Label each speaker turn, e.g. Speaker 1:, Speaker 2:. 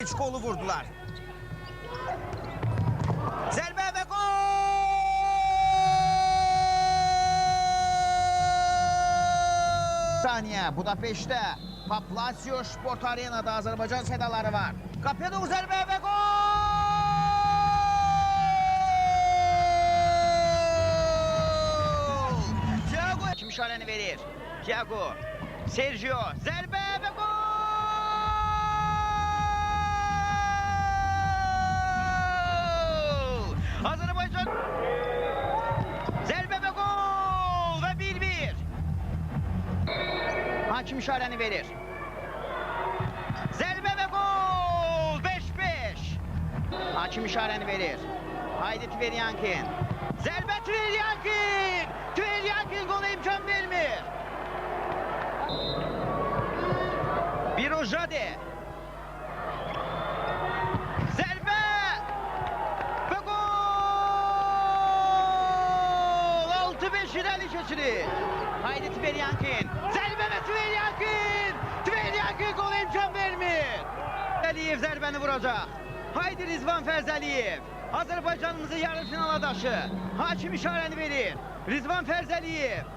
Speaker 1: 3 golu vurdular. Zərbə və gol! Saniye Budapeşte, Paplasio Sport Arena'da Azerbaycan sedaları var. Kapıyorduk zərbə və gol! Thiago kim işarəni verir? Thiago, Sergio, zərbə və gol! Azerbaycan zərbə və gol və 1-1. Hakim işarəni verir. Zərbə və gol 5-5. Hakim işarəni verir. Haydi Tveryankin. Zərbə Tveryankin. Tveryankin gola imkan vermir. Birojade. Zərbə və gol. 6-5 irəli keçirir. Haydi Tveryankin. Zərbə və Tveryankin. Tveryankin gola imkan vermir. Əliyev zərbəni vuracaq. Haydi Rizvan Fərzəliyev. Azərbaycanımızı yarı finala daşı. Hakim işarəni verir. Rizvan Fərzəliyev.